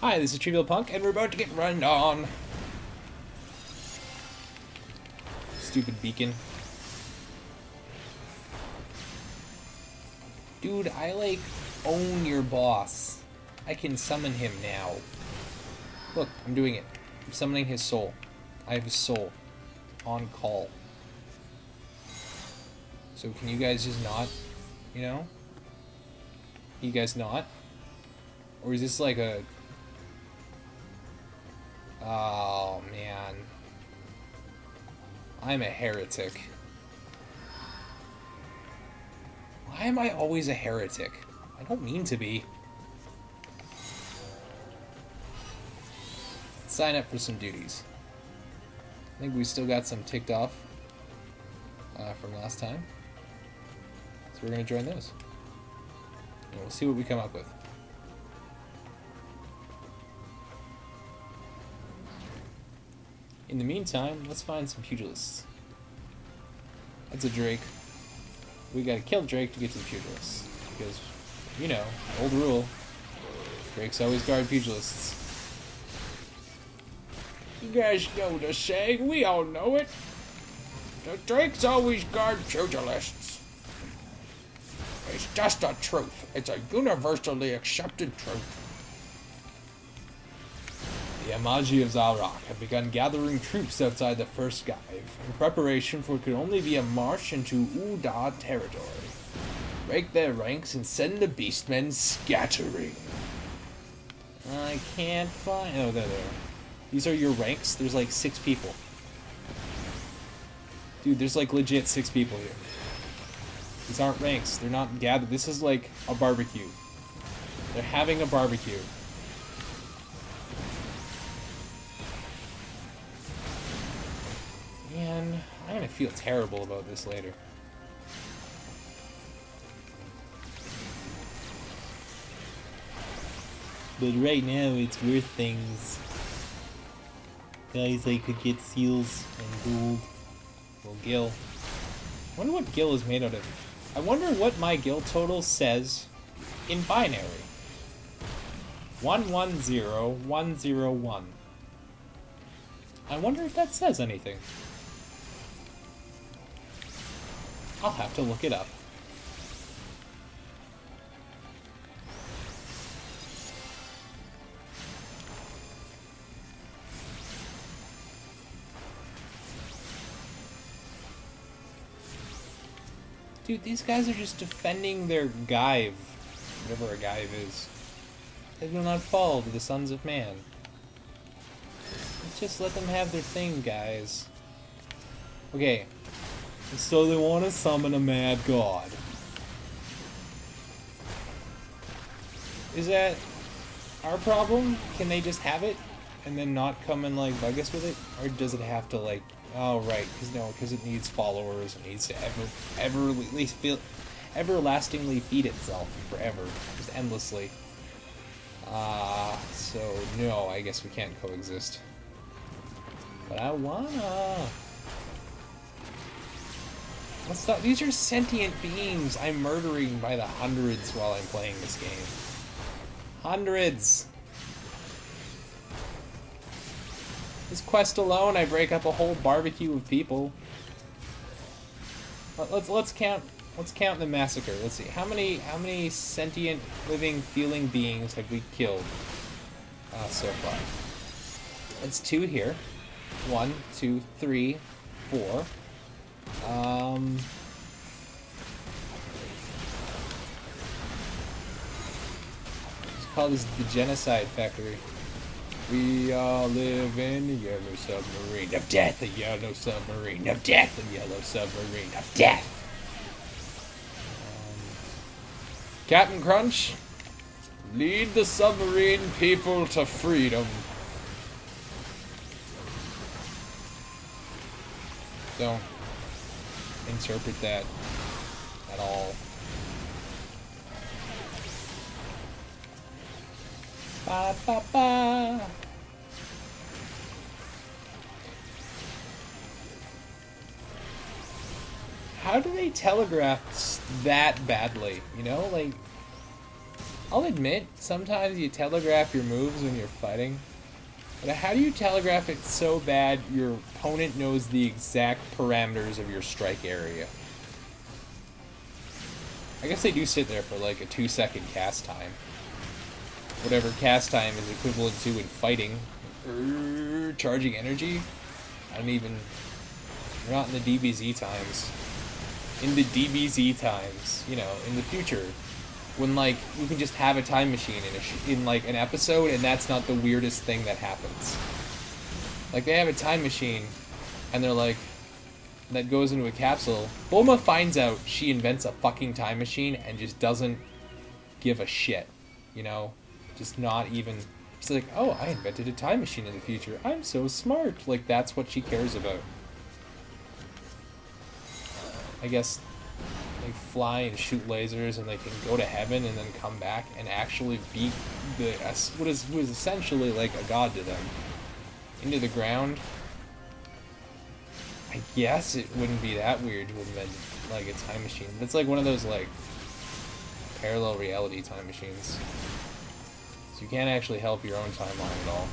Hi, this is Trivial Punk, and we're about to get run on. Stupid beacon. Dude, I like own your boss. I can summon him now. Look, I'm doing it. I'm summoning his soul. I have his soul. On call. So can you guys just not, you know? You guys not? Or is this like a... Oh, man. I'm a heretic. Why am I always a heretic? I don't mean to be. Let's sign up for some duties. I think we still got some ticked off from last time. So we're going to join those. And we'll see what we come up with. In the meantime, let's find some pugilists. That's a Drake. We gotta kill Drake to get to the pugilists. Because, you know, old rule. Drakes always guard pugilists. You guys know the saying, we all know it. The Drakes always guard pugilists. It's just a truth. It's a universally accepted truth. The Amagi of Zalrock have begun gathering troops outside the First Sky in preparation for what could only be a march into Uda territory. Break their ranks and send the beastmen scattering. I can't find... Oh, there they are. These are your ranks? There's like 6 people. Dude, there's like legit 6 people here. These aren't ranks. They're not gathered. This is like a barbecue. They're having a barbecue. Man, I'm gonna feel terrible about this later. But right now, it's worth things. Guys, I could get seals and gold. Well, Gil. I wonder what Gil is made out of. I wonder what my Gil total says in binary. 110101. I wonder if that says anything. I'll have to look it up. Dude, these guys are just defending their Gaive. Whatever a Gaive is. They will not fall to the sons of man. Let's just let them have their thing, guys. Okay. And so they want to summon a mad god. Is that our problem? Can they just have it and then not come and like bug us with it? Or does it have to like... Oh, right, because it needs followers. It needs to everlastingly feed itself forever. Just endlessly. So no, I guess we can't coexist. But I wanna... Let's stop. These are sentient beings I'm murdering by the hundreds while I'm playing this game. Hundreds! This quest alone, I break up a whole barbecue of people. Let's count the massacre. Let's see. How many sentient, living, feeling beings have we killed so far? It's 2 here. 1, 2, 3, 4. Let's call this the Genocide Factory. We all live in the yellow submarine of death, the yellow submarine of death, the yellow submarine of death. Captain Crunch, lead the submarine people to freedom. Don't interpret that at all. Ba, ba, ba. How do they telegraph that badly? You know, like I'll admit, sometimes you telegraph your moves when you're fighting. But how do you telegraph it so bad your opponent knows the exact parameters of your strike area? I guess they do sit there for like a 2-second cast time. Whatever cast time is equivalent to in fighting. Charging energy? I don't even... We're not in the DBZ times. In the DBZ times, you know, in the future. When, like, you can just have a time machine in like, an episode, and that's not the weirdest thing that happens. Like, they have a time machine, and they're like... that goes into a capsule. Bulma finds out she invents a fucking time machine and just doesn't give a shit, you know? Just not even... She's like, oh, I invented a time machine in the future. I'm so smart. Like, that's what she cares about. I guess they fly and shoot lasers and they can go to heaven and then come back and actually beat the... who is essentially like a god to them. Into the ground. I guess it wouldn't be that weird to invent, like, a time machine. It's like one of those, like, parallel reality time machines. So you can't actually help your own timeline at all.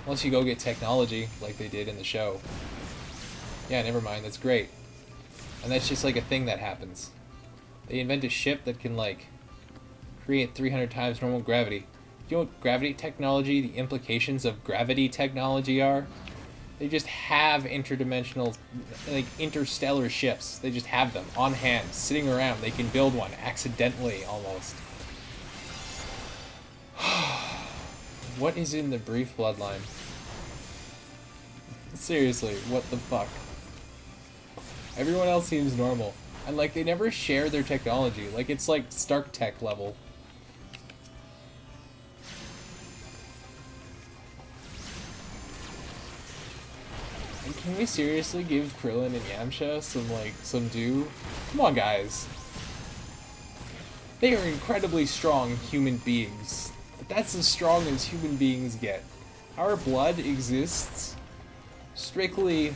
Unless you go get technology, like they did in the show. Yeah, never mind, that's great. And that's just, like, a thing that happens. They invent a ship that can, like, create 300 times normal gravity. You know what gravity technology, the implications of gravity technology are? They just have interdimensional, like, interstellar ships. They just have them on hand, sitting around. They can build one, accidentally, almost. What is in the brief bloodline? Seriously, what the fuck? Everyone else seems normal. And, like, they never share their technology. Like, it's like Stark Tech level. Can we seriously give Krillin and Yamcha some due? Come on, guys. They are incredibly strong human beings. But that's as strong as human beings get. Our blood exists strictly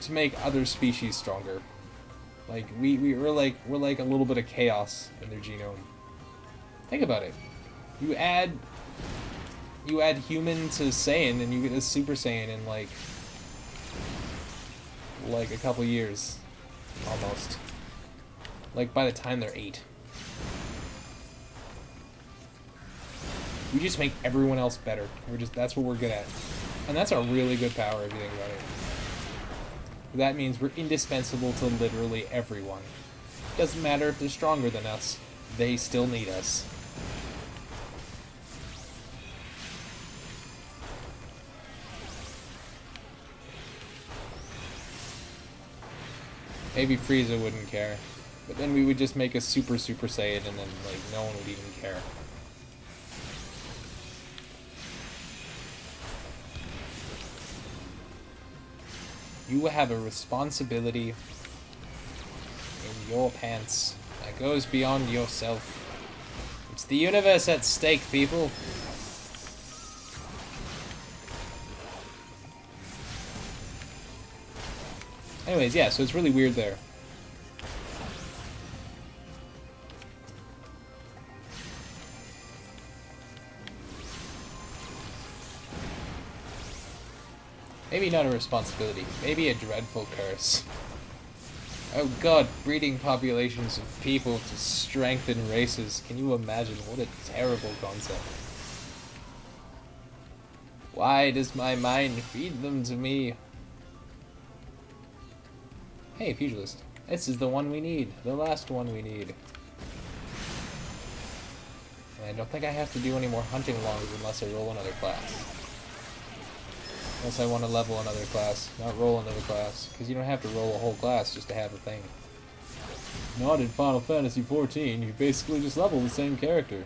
to make other species stronger. Like, we're like a little bit of chaos in their genome. Think about it. You add human to Saiyan and you get a Super Saiyan in like a couple years, almost. Like, by the time they're 8. We just make everyone else better. That's what we're good at. And that's a really good power if you think about it. That means we're indispensable to literally everyone. Doesn't matter if they're stronger than us, they still need us. Maybe Frieza wouldn't care. But then we would just make a Super Saiyan and then, like, no one would even care. You have a responsibility in your pants that goes beyond yourself. It's the universe at stake, people. Anyways, yeah, so it's really weird there. Maybe not a responsibility, maybe a dreadful curse. Oh god, breeding populations of people to strengthen races. Can you imagine? What a terrible concept. Why does my mind feed them to me? Hey, Pugilist. This is the one we need. The last one we need. And I don't think I have to do any more hunting logs unless I roll another class. Unless I want to level another class, not roll another class. Because you don't have to roll a whole class just to have a thing. Not in Final Fantasy XIV, you basically just level the same character.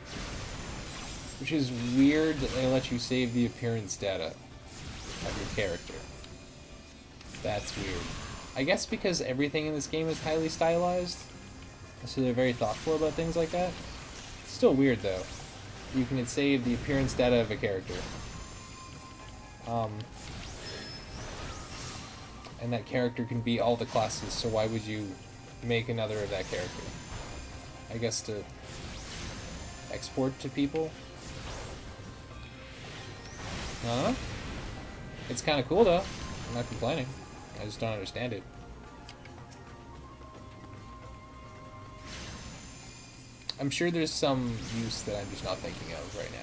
Which is weird that they let you save the appearance data of your character. That's weird. I guess because everything in this game is highly stylized, so they're very thoughtful about things like that. It's still weird though. You can save the appearance data of a character. And that character can be all the classes, so why would you make another of that character? I guess, to export to people. Huh? It's kind of cool, though. I'm not complaining. I just don't understand it. I'm sure there's some use that I'm just not thinking of right now.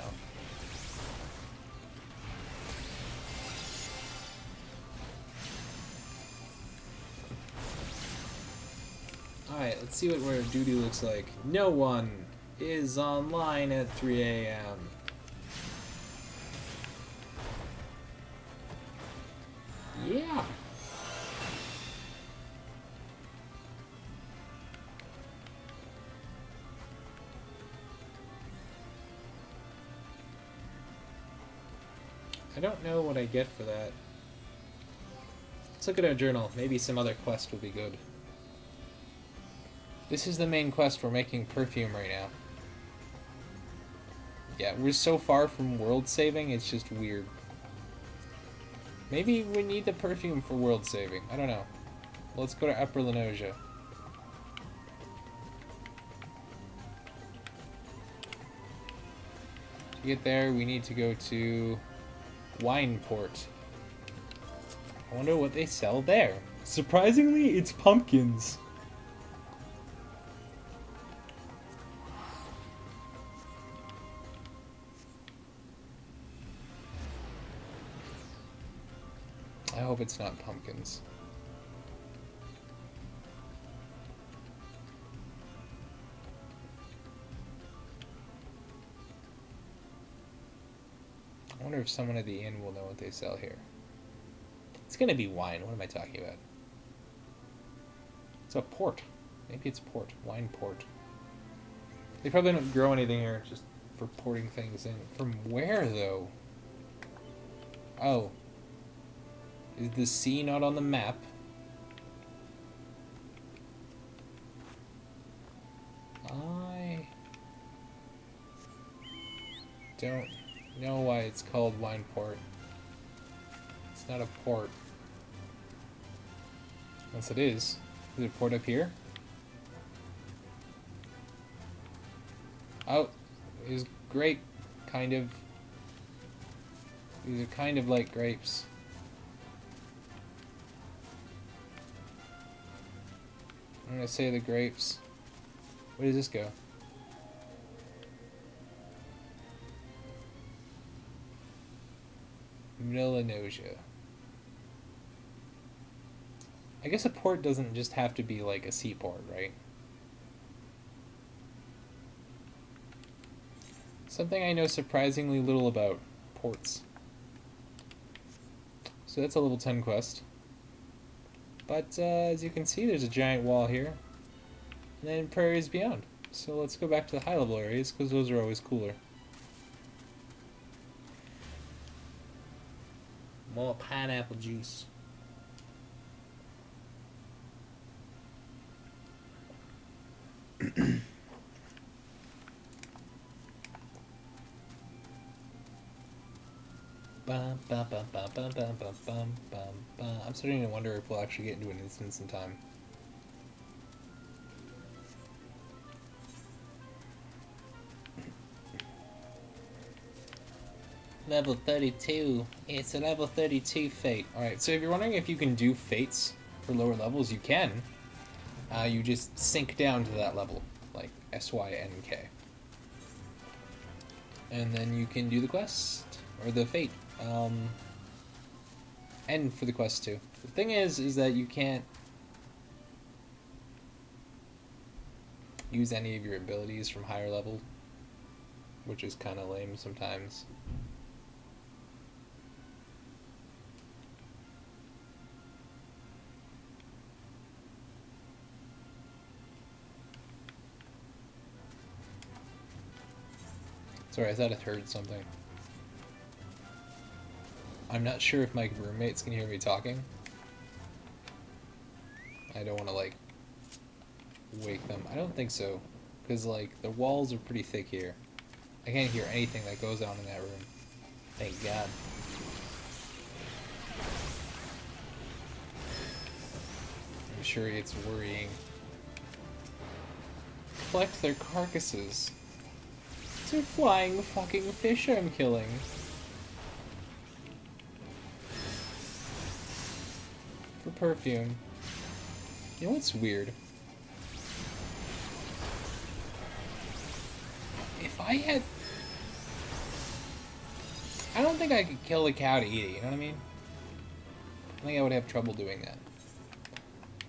Alright, let's see what where duty looks like. No one is online at 3 a.m. Yeah. I don't know what I get for that. Let's look at our journal. Maybe some other quest will be good. This is the main quest. We're making perfume right now. Yeah, we're so far from world saving, it's just weird. Maybe we need the perfume for world saving. I don't know. Let's go to Upper Lenosia. To get there, we need to go to Wineport. I wonder what they sell there. Surprisingly, it's pumpkins. I hope it's not pumpkins. I wonder if someone at the inn will know what they sell here. It's gonna be wine. What am I talking about? It's a port. Maybe it's port. Wine port. They probably don't grow anything here, just for porting things in. From where, though? Oh. Is the sea not on the map? I don't know why it's called Wineport. It's not a port. Yes, it is. Is it a port up here? Oh, it's grape, kind of. These are kind of like grapes. I'm gonna say the grapes. Where does this go? Melanosia. I guess a port doesn't just have to be like a seaport, right? Something I know surprisingly little about. Ports. So that's a level 10 quest. But as you can see, there's a giant wall here. And then prairies beyond. So let's go back to the high level areas, because those are always cooler. More pineapple juice. I'm starting to wonder if we'll actually get into an instance in time. Level 32. It's a level 32 fate. Alright, so if you're wondering if you can do fates for lower levels, you can. You just sink down to that level, like SYNK. And then you can do the quest, or the fate. And for the quest too. The thing is that you can't use any of your abilities from higher level, which is kind of lame sometimes. Sorry, I thought I heard something. I'm not sure if my roommates can hear me talking. I don't want to, like, wake them. I don't think so. Because, like, the walls are pretty thick here. I can't hear anything that goes on in that room. Thank God. I'm sure it's worrying. deflect their carcasses. It's a flying fucking fish I'm killing. For perfume. You know what's weird? If I had... I don't think I could kill a cow to eat it, you know what I mean? I think I would have trouble doing that.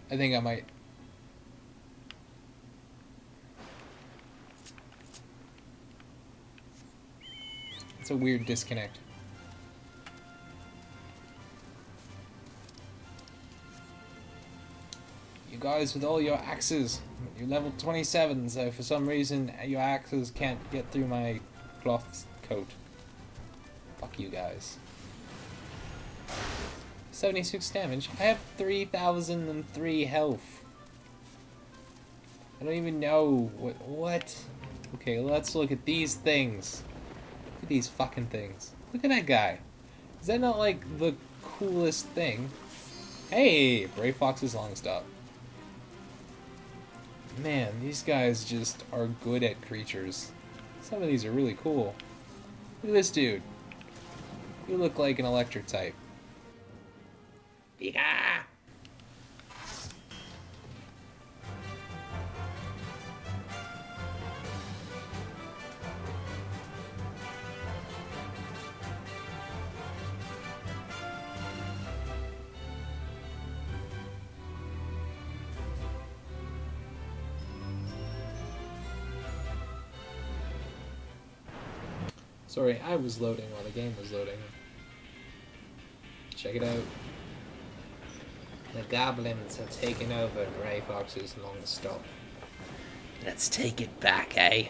I think I might... It's a weird disconnect. You guys with all your axes, you're level 27, so for some reason your axes can't get through my cloth coat. Fuck you guys. 76 damage. I have 3,003 health. I don't even know what. Okay, let's look at these things. Look at these fucking things. Look at that guy. Is that not like the coolest thing? Hey, Brayflox's Longstop. Man, these guys just are good at creatures. Some of these are really cool. Look at this dude. You look like an electric type. Yeah. Sorry, I was loading while the game was loading. Check it out. The goblins have taken over Brayflox's Longstop. Let's take it back, eh?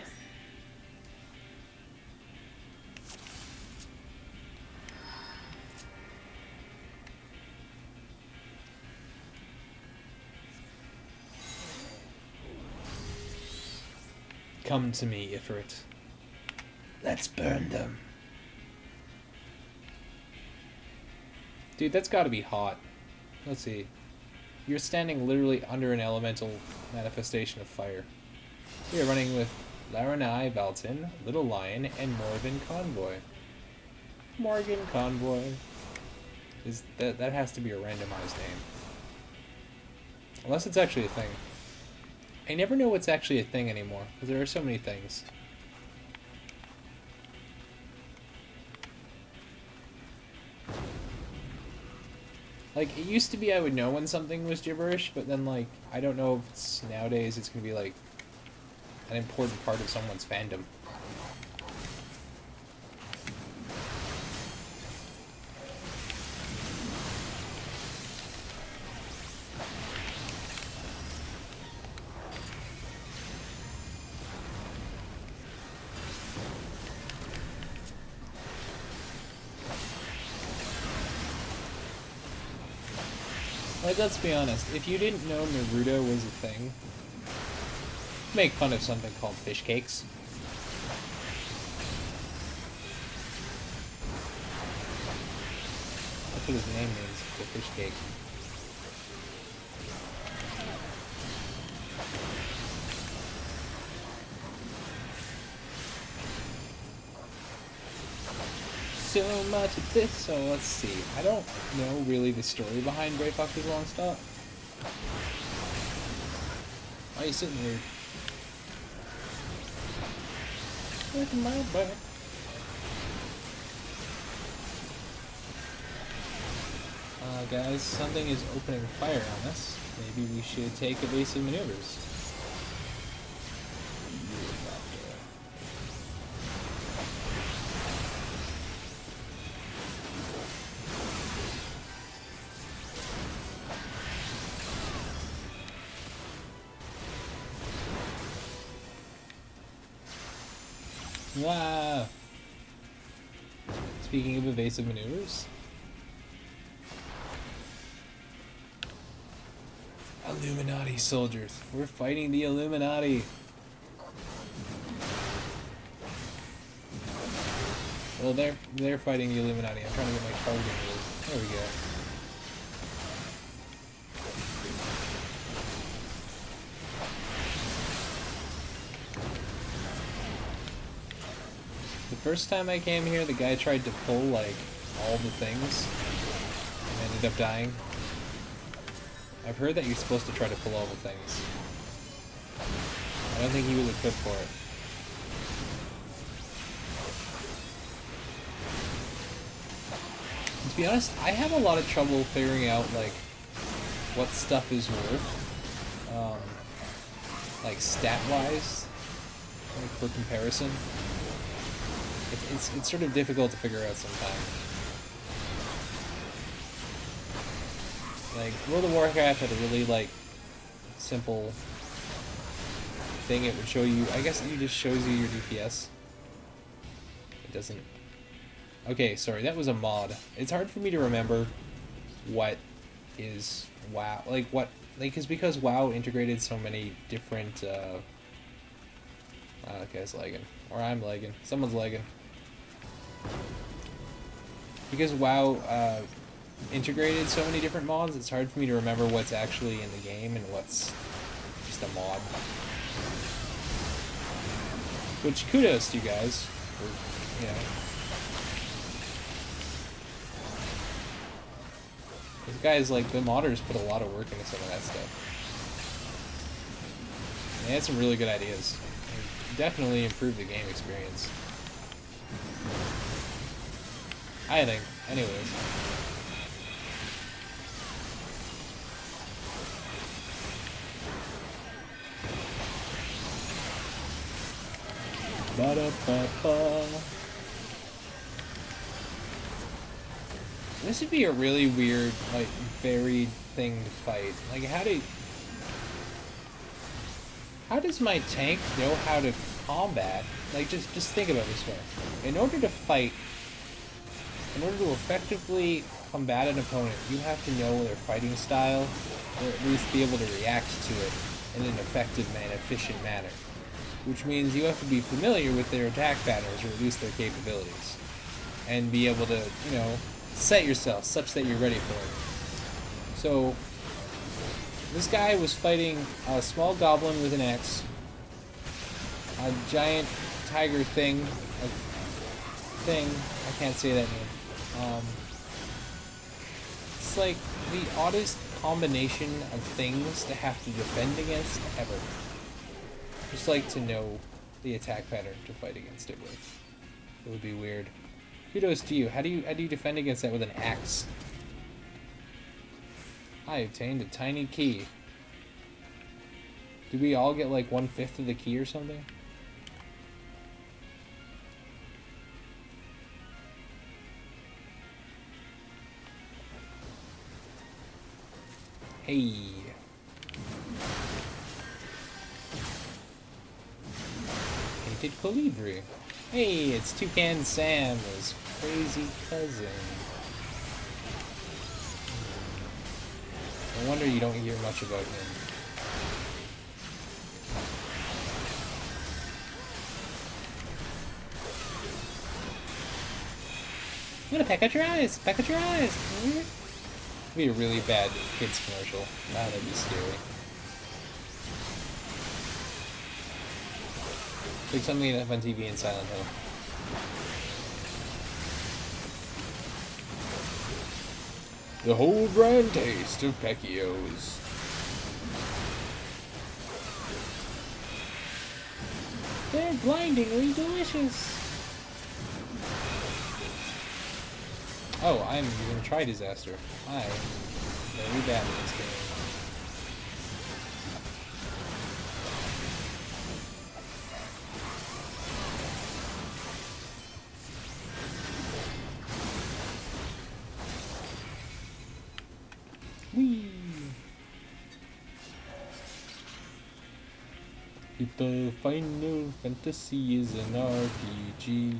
Come to me, Ifrit. Let's burn them. Dude, that's gotta be hot. Let's see. You're standing literally under an elemental manifestation of fire. We are running with Laranai, Valtin, Little Lion, and Morgan Convoy. Morgan Convoy. Is that has to be a randomized name. Unless it's actually a thing. I never know what's actually a thing anymore, because there are so many things. Like, it used to be I would know when something was gibberish, but then, like, I don't know if it's, nowadays it's gonna be, like, an important part of someone's fandom. Like, let's be honest, if you didn't know Naruto was a thing, make fun of something called fish cakes. That's what his name means, the fish cake. So much of this, so let's see. I don't know really the story behind Brayflox's Longstop. Why are you sitting here? With my back. Guys, something is opening fire on us. Maybe we should take evasive maneuvers. Wow. Speaking of evasive maneuvers. Illuminati soldiers. We're fighting the Illuminati. Well, they're fighting the Illuminati. I'm trying to get my targeting rules. There we go. The first time I came here, the guy tried to pull, like, all the things and ended up dying. I've heard that you're supposed to try to pull all the things. I don't think he was equipped for it. To be honest, I have a lot of trouble figuring out, like, what stuff is worth, like, stat-wise, like, for comparison. It's sort of difficult to figure out sometimes. Like, World of Warcraft had a really, like, simple thing. It would show you, I guess it just shows you your DPS. It doesn't. Okay, sorry, that was a mod. It's hard for me to remember what is WoW, like what, like, because WoW integrated so many different, that guy's lagging. Or I'm lagging. Someone's lagging. Because WoW, integrated so many different mods, it's hard for me to remember what's actually in the game and what's just a mod. Which, kudos to you guys for, you know. These guys, like, the modders put a lot of work into some of that stuff. And they had some really good ideas. They definitely improved the game experience. I think. Anyways. Ba-da-ba-ba. This would be a really weird, like, varied thing to fight. Like, how does my tank know how to combat? Like, just think about it this way. In order to fight, in order to effectively combat an opponent, you have to know their fighting style, or at least be able to react to it in an effective and efficient manner. Which means you have to be familiar with their attack patterns, or at least their capabilities. And be able to, you know, set yourself such that you're ready for it. So, this guy was fighting a small goblin with an axe, a giant tiger thing, I can't say that name. It's like the oddest combination of things to have to defend against ever. Just like to know the attack pattern to fight against it with. It would be weird. Kudos to you. How do you defend against that with an axe? I obtained a tiny key. Do we all get like 1/5 of the key or something? Hey. Painted colibri. Hey, it's Toucan Sam, his crazy cousin. No wonder you don't hear much about him. I'm gonna peck out your eyes! Peck out your eyes! It'd be a really bad kids commercial. Nah, that'd be scary. Like something enough on TV in Silent Hill. The whole brand taste of Pecchios. They're blindingly delicious. Oh, I'm even try disaster. I'm very bad at this game. The Final Fantasy is an RPG.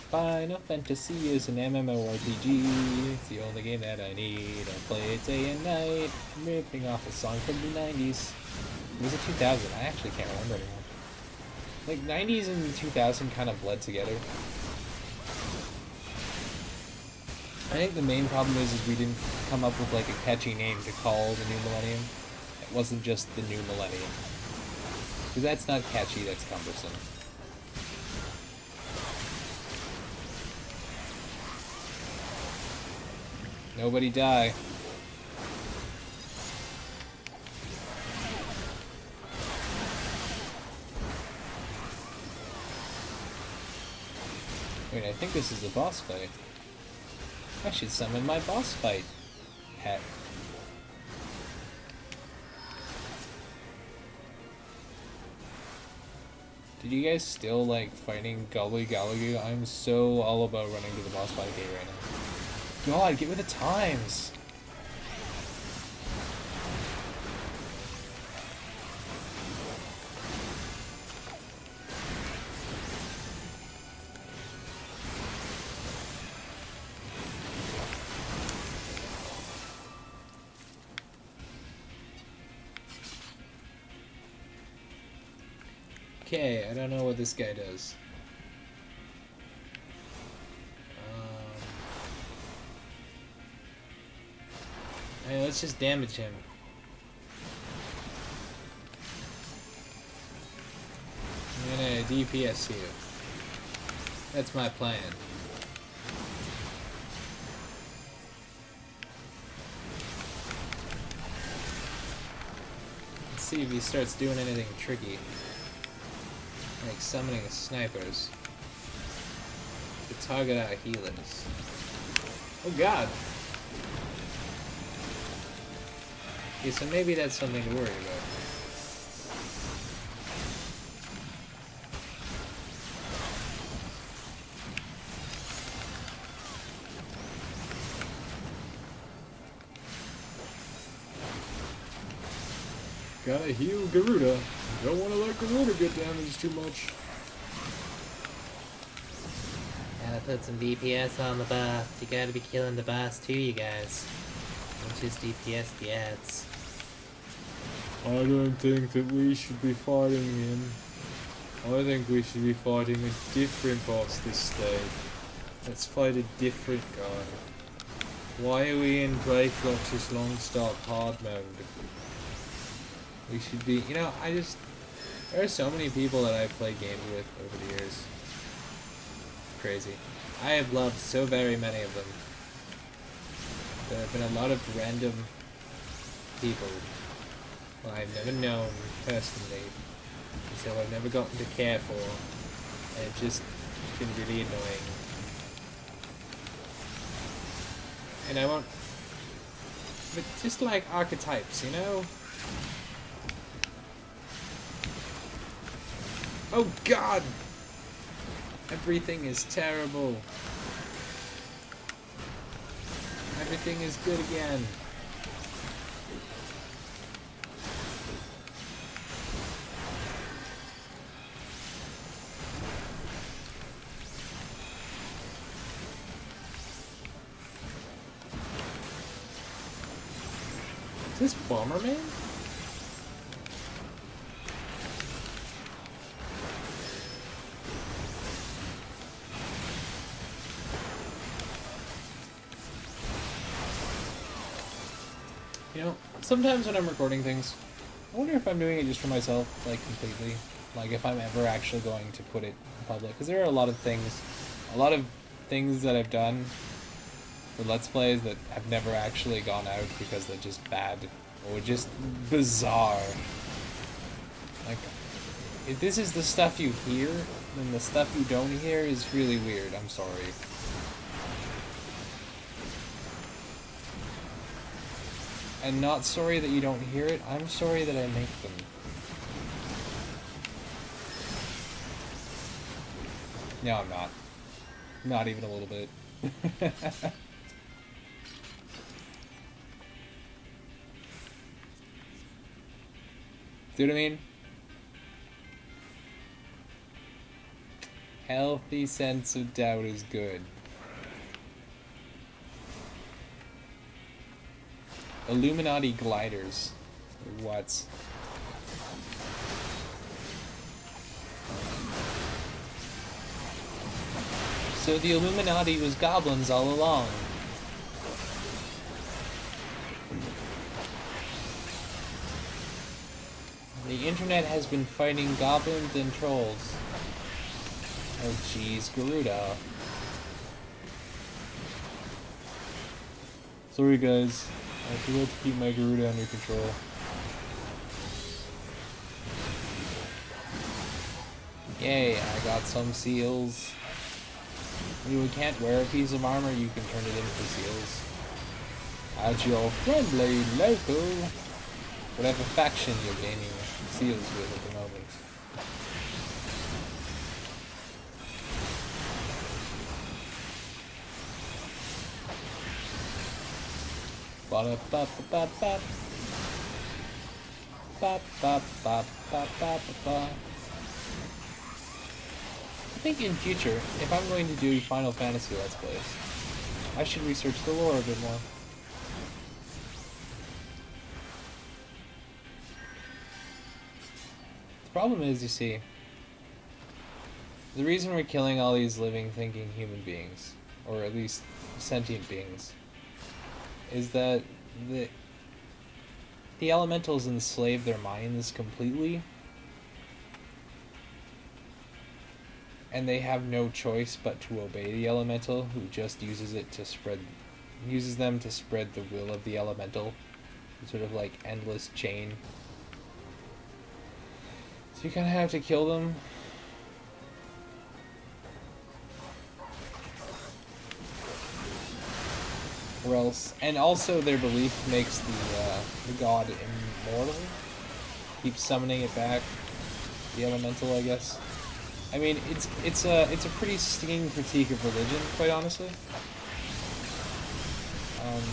Final Fantasy is an MMORPG. It's the only game that I need. I play it day and night. I'm ripping off a song from the 90s. Was it 2000? I actually can't remember anymore. Like, 90s and 2000 kind of bled together. I think the main problem is we didn't come up with, like, a catchy name to call the new millennium. It wasn't just the new millennium. Because that's not catchy, that's cumbersome. Nobody die. Wait, I think this is the boss fight. I should summon my boss fight. Heck. Did you guys still like fighting Gully Gallagher? I'm so all about running to the boss fight gate right now. God, get with the times! Okay, I don't know what this guy does. Hey, let's just damage him. I'm gonna DPS you. That's my plan. Let's see if he starts doing anything tricky. Like summoning snipers to target our healers. Oh god! Okay, so maybe that's something to worry about. Gotta heal Garuda. Don't want to let Garuda get damaged too much. Gotta put some DPS on the boss. You gotta be killing the boss too, you guys. Don't just DPS the ads. I don't think that we should be fighting him. I think we should be fighting a different boss this stage. Let's fight a different guy. Why are we in Brayflox's Longstop hard mode? We should be, you know, there are so many people that I've played games with over the years. Crazy. I have loved so very many of them. There have been a lot of random people who I've never known personally, so I've never gotten to care for, and it's just been really annoying. And I won't, but just like archetypes, you know? Oh god! Everything is terrible. Everything is good again. Is this Bomberman? You know, sometimes when I'm recording things, I wonder if I'm doing it just for myself, like, completely. Like, if I'm ever actually going to put it in public. Because there are a lot of things that I've done for Let's Plays that have never actually gone out because they're just bad. Or just bizarre. Like, if this is the stuff you hear, then the stuff you don't hear is really weird. I'm sorry. And not sorry that you don't hear it, I'm sorry that I make them. No, I'm not. Not even a little bit. See what I mean? Healthy sense of doubt is good. Illuminati gliders. What? So the Illuminati was goblins all along. The internet has been fighting goblins and trolls. Oh jeez, Garuda. Sorry guys, I forgot to keep my Garuda under control. Yay, I got some seals. When you can't wear a piece of armor, you can turn it into seals. As your friendly local. Whatever faction you're gaining seals with at the moment. Ba-da-ba-ba-ba-ba. Ba-ba-ba-ba-ba-ba-ba. I think in future, if I'm going to do Final Fantasy Let's Plays, I should research the lore a bit more. The problem is, you see, the reason we're killing all these living, thinking human beings, or at least sentient beings, is that the elementals enslave their minds completely, and they have no choice but to obey the elemental, who just uses them to spread the will of the elemental, sort of like endless chain. So you kind of have to kill them. Or else, and also their belief makes the god immortal. Keeps summoning it back. The elemental, I guess. I mean, it's a pretty stinging critique of religion, quite honestly.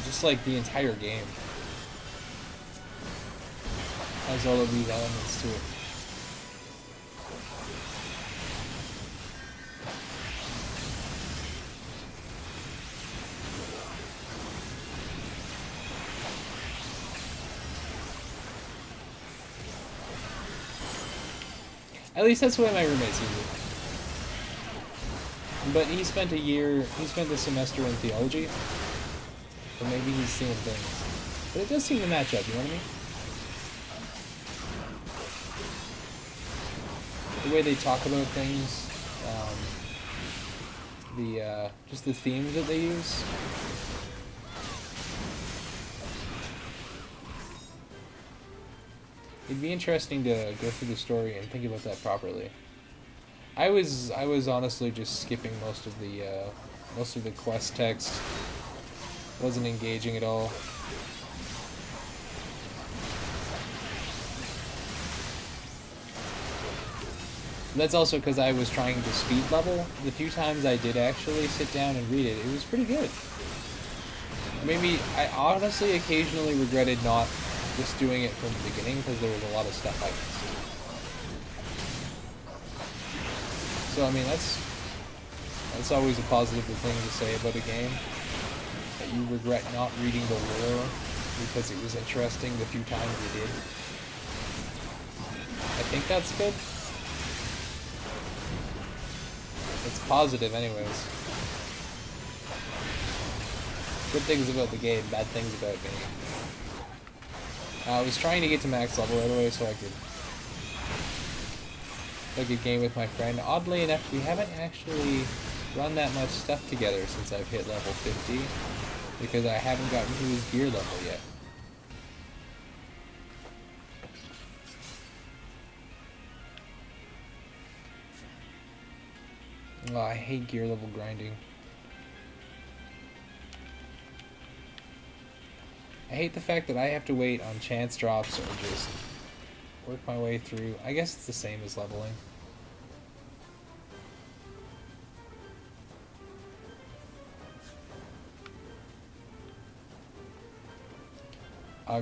Just like the entire game has all of these elements to it. At least that's the way my roommate sees it. But he spent a semester in theology, so maybe he's seeing things. But it does seem to match up, you know what I mean? The way they talk about things, just the themes that they use. It'd be interesting to go through the story and think about that properly. I was honestly just skipping most of the quest text. Wasn't engaging at all. That's also because I was trying to speed level. The few times I did actually sit down and read it, it was pretty good. Maybe I honestly occasionally regretted not just doing it from the beginning because there was a lot of stuff I missed. So I mean that's always a positive thing to say about a game, that you regret not reading the lore because it was interesting the few times you did. I think that's good. It's positive anyways. Good things about the game, bad things about me. I was trying to get to max level right away so I could game with my friend. Oddly enough, we haven't actually run that much stuff together since I've hit level 50, because I haven't gotten to his gear level yet. Oh, I hate gear level grinding. I hate the fact that I have to wait on chance drops or just work my way through. I guess it's the same as leveling.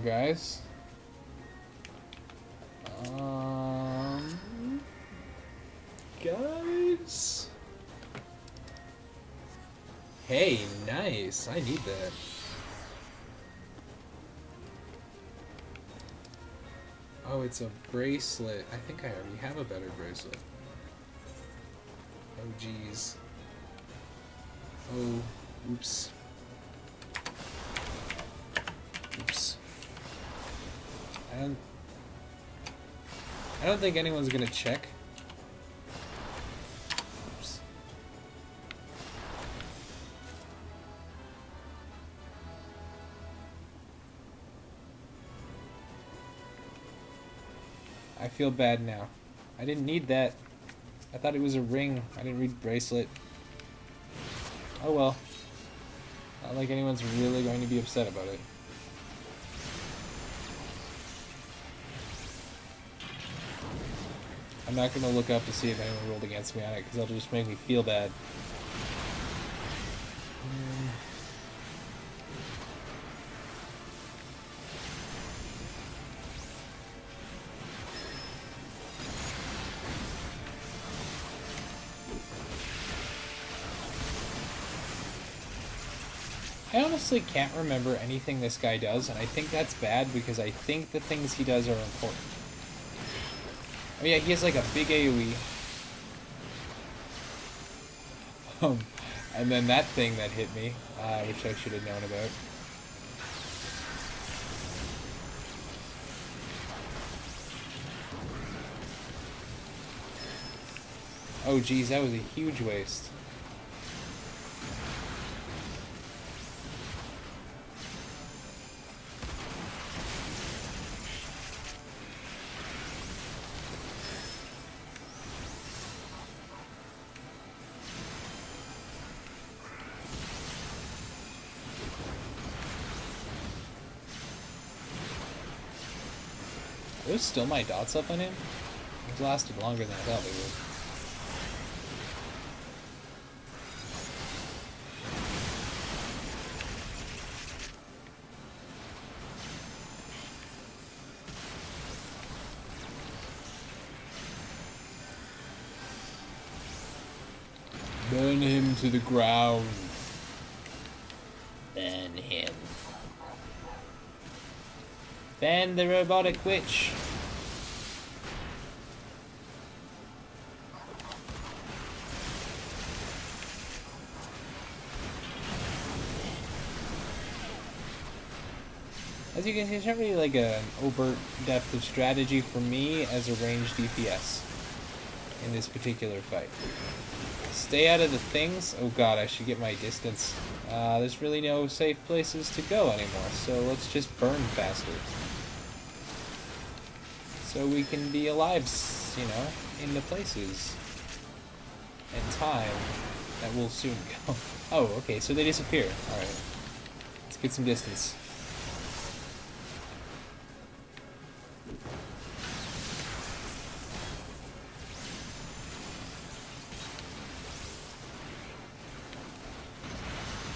Guys. Guys. Hey, nice. I need that. Oh, it's a bracelet. I think I already have a better bracelet. Oh, jeez. Oh, oops. Oops. I don't think anyone's gonna check. Oops. I feel bad now. I didn't need that. I thought it was a ring. I didn't read bracelet. Oh well. Not like anyone's really going to be upset about it. I'm not going to look up to see if anyone rolled against me on it, because that'll just make me feel bad. I honestly can't remember anything this guy does, and I think that's bad because I think the things he does are important. Oh yeah, he has like a big AoE. And then that thing that hit me, which I should have known about. Oh geez, that was a huge waste. Are those still my dots up on him? Those lasted longer than I thought they would. Burn him to the ground. Burn him. Ban the robotic witch. As you can see, it's not really like an overt depth of strategy for me as a ranged DPS in this particular fight. Stay out of the things. Oh god, I should get my distance. There's really no safe places to go anymore, so let's just burn faster. So we can be alive, you know, in the places and time that will soon go. Oh, okay, so they disappear. Alright. Let's get some distance.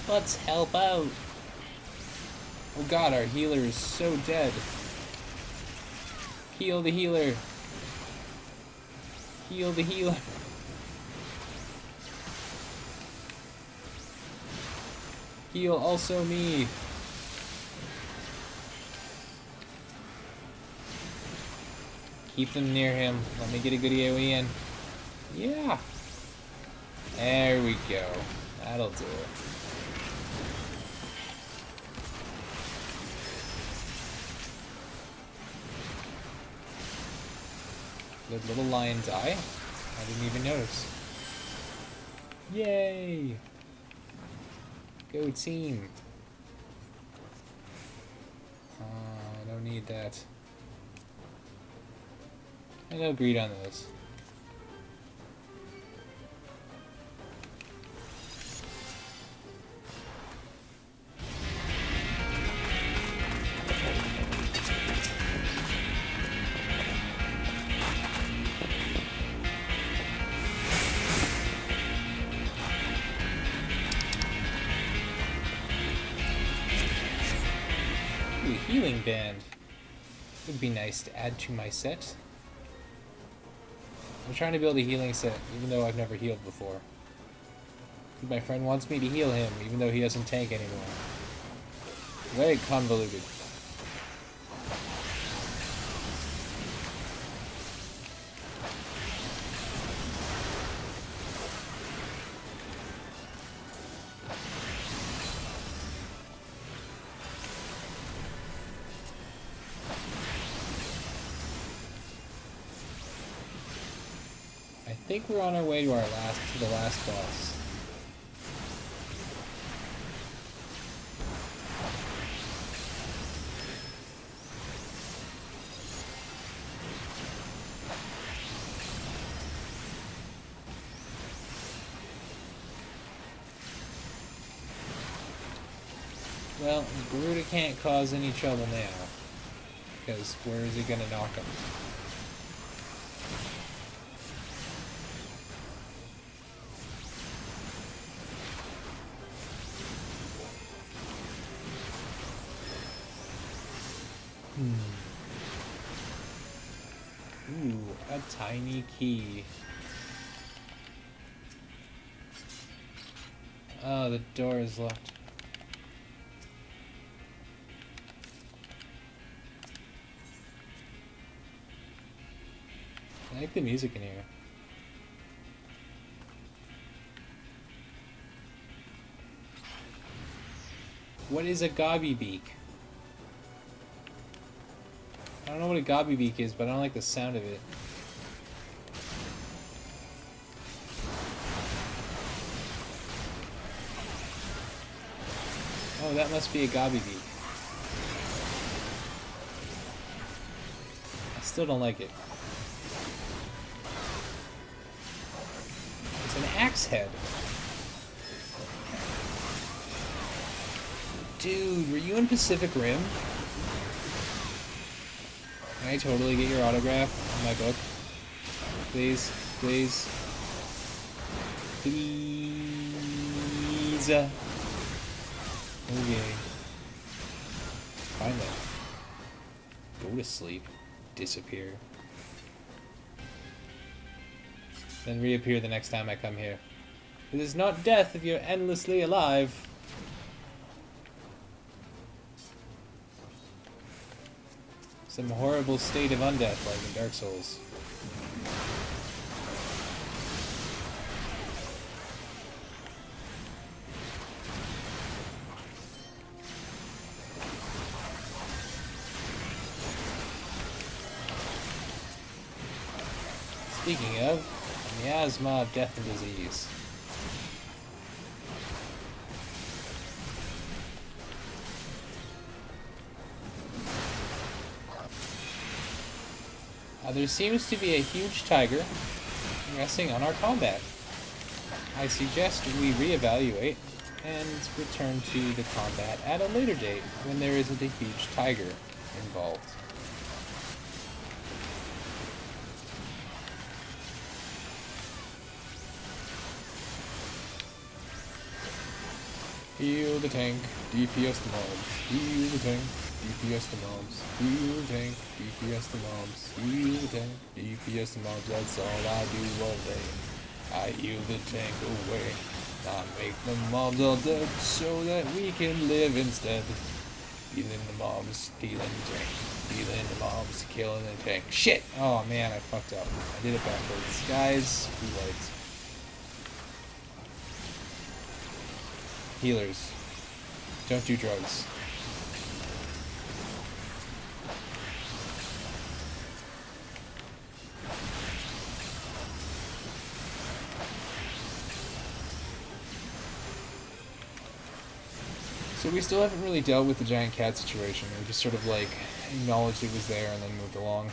Let's help out. Oh god, our healer is so dead. Heal the healer. Heal the healer. Heal also me. Keep them near him. Let me get a good AoE in. Yeah. There we go. That'll do it. Did little lion die? I didn't even notice. Yay! Go team! I don't need that. I know greed on those. Healing band would be nice to add to my set. I'm trying to build a healing set, even though I've never healed before. My friend wants me to heal him, even though he doesn't tank anymore. Very convoluted. I think we're on our way to the last boss. Well, Garuda can't cause any trouble now. Because where is he gonna knock him? Ooh, a tiny key. Oh, the door is locked. I like the music in here. What is a gobby beak? I don't know what a gobby beak is, but I don't like the sound of it. Oh, that must be a gobby beak. I still don't like it. It's an axe head. Dude, were you in Pacific Rim? Can I totally get your autograph on my book? Please, please. Please. Okay. Finally. Go to sleep. Disappear. Then reappear the next time I come here. It is not death if you're endlessly alive. Some horrible state of undeath like in Dark Souls. Speaking of, a miasma of death and disease. There seems to be a huge tiger resting on our combat. I suggest we reevaluate and return to the combat at a later date when there isn't a huge tiger involved. Heal the tank, DPS the mobs. Heal the tank, DPS the mobs. Heal the tank, DPS the mobs. Heal the tank, DPS the mobs. That's all I do all day. I heal the tank away. I make the mobs all dead so that we can live instead. Healing the mobs, healing the tank. Healing the mobs, killing the tank. Shit! Oh man, I fucked up. I did it backwards. Guys, be light. Healers, don't do drugs. So we still haven't really dealt with the giant cat situation. We just sort of like acknowledged it was there and then moved along.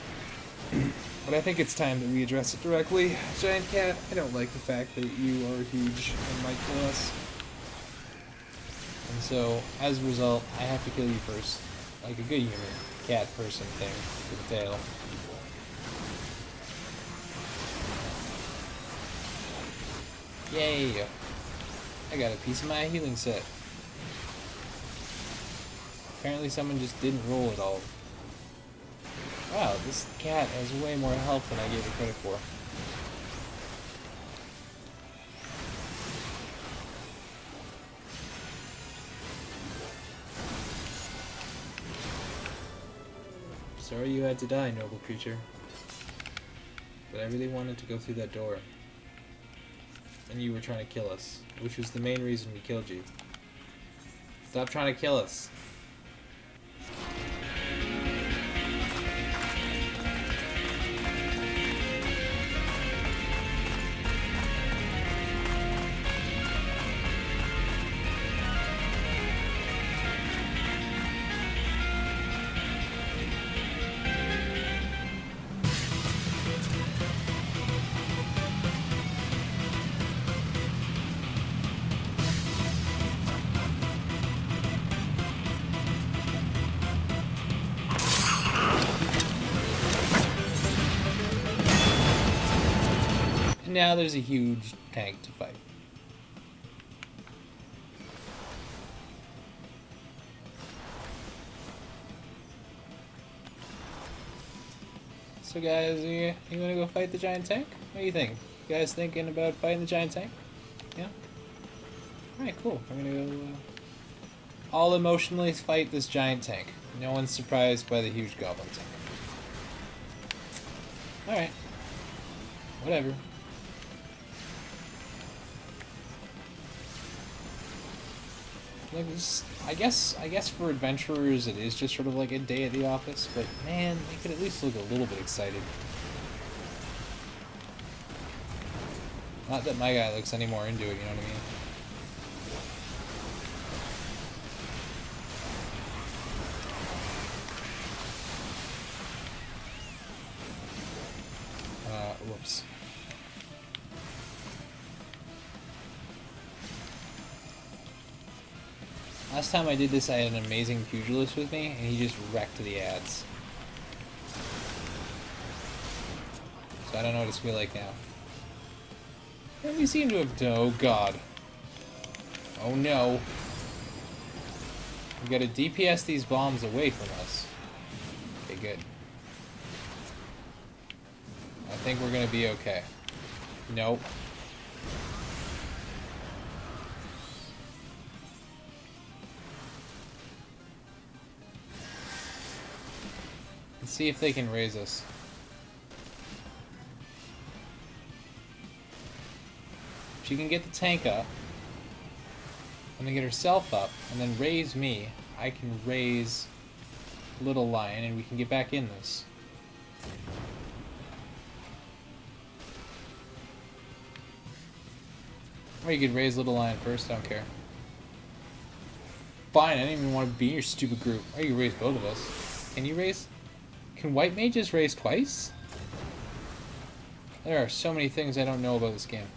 But I think it's time that we address it directly. Giant cat, I don't like the fact that you are huge and might kill us. And so, as a result, I have to kill you first. Like a good human, cat person thing with a tail. Yay! I got a piece of my healing set. Apparently someone just didn't roll it all. Wow, this cat has way more health than I gave it credit for. Sorry you had to die, noble creature. But I really wanted to go through that door. And you were trying to kill us, which was the main reason we killed you. Stop trying to kill us. now there's a huge tank to fight. So guys, you wanna go fight the giant tank? What do you think? You guys thinking about fighting the giant tank? Yeah? Alright, cool. I'm gonna go all emotionally fight this giant tank. No one's surprised by the huge goblin tank. Alright. Whatever. Like this, I guess for adventurers it is just sort of like a day at the office, but man, they could at least look a little bit excited. Not that my guy looks any more into it, you know what I mean? Whoops. Last time I did this, I had an amazing pugilist with me, and he just wrecked the ads. So I don't know what it's feel like now. And we seem to have... Oh, God. Oh, no. We gotta DPS these bombs away from us. Okay, good. I think we're gonna be okay. Nope. Let's see if they can raise us. She can get the tank up, and then get herself up, and then raise me. I can raise Little Lion, and we can get back in this. Or you could raise Little Lion first, I don't care. Fine, I didn't even want to be in your stupid group. Or you can raise both of us. Can you raise? Can white mages raise twice? There are so many things I don't know about this game.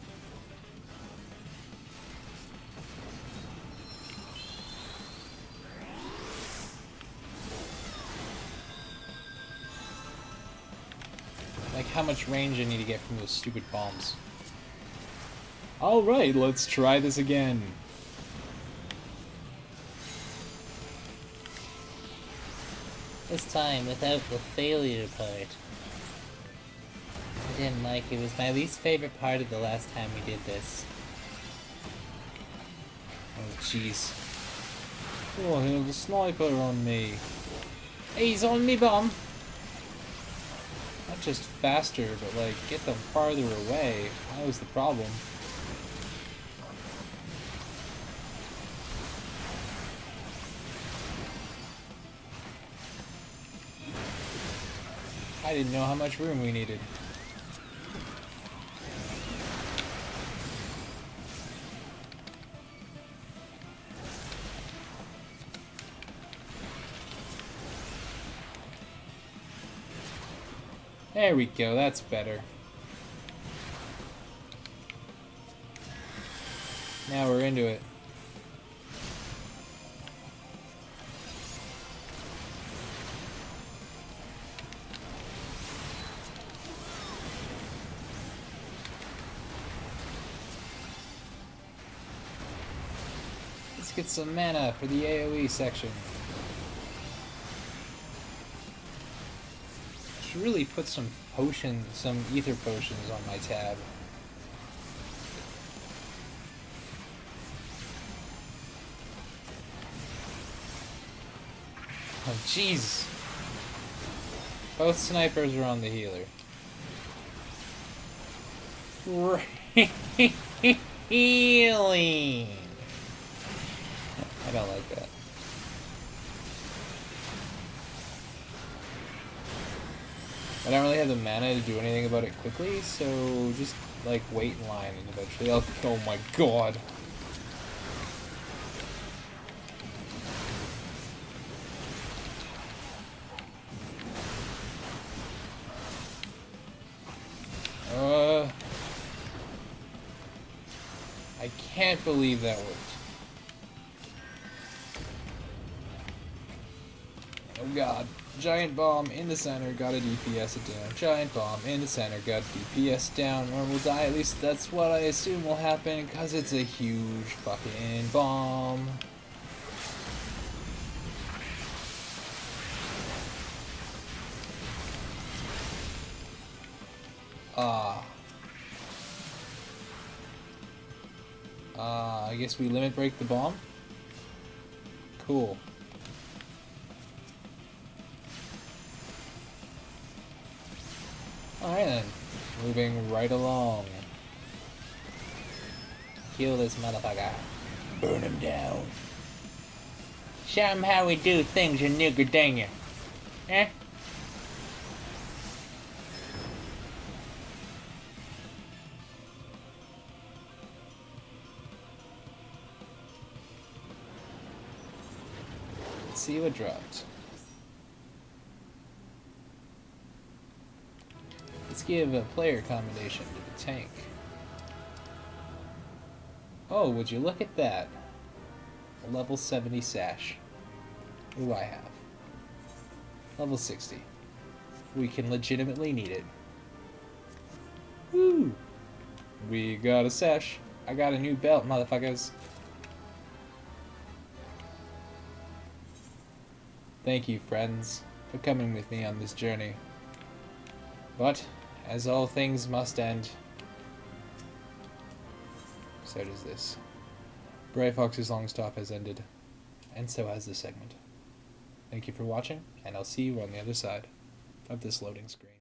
Like how much range I need to get from those stupid bombs. Alright, let's try this again. This time without the failure part. I didn't like it. It was my least favorite part of the last time we did this. Oh, jeez. Oh, he has a sniper on me. He's on me, bomb! Not just faster, but like, get them farther away. That was the problem. I didn't know how much room we needed. There we go, that's better. Now we're into it. Let's get some mana for the AoE section. Should really put some potions, some ether potions on my tab. Oh jeez. Both snipers are on the healer. Healing. I don't like that. I don't really have the mana to do anything about it quickly, so just like wait in line and eventually I'll... Oh my god. I can't believe that worked. Oh god. Giant bomb in the center, gotta DPS it down. Giant bomb in the center, gotta DPS down, or we'll die. At least that's what I assume will happen, because it's a huge fucking bomb. I guess we limit break the bomb? Cool. Alright then. Moving right along. Kill this motherfucker. Burn him down. Show him how we do things, you nigger dinger. Eh? Let's see what dropped. Let's give a player commendation to the tank. Oh, would you look at that? A level 70 sash. What do I have? Level 60. We can legitimately need it. Woo! We got a sash. I got a new belt, motherfuckers. Thank you, friends, for coming with me on this journey. But, as all things must end, so does this. Brayflox's Longstop has ended, and so has this segment. Thank you for watching, and I'll see you on the other side of this loading screen.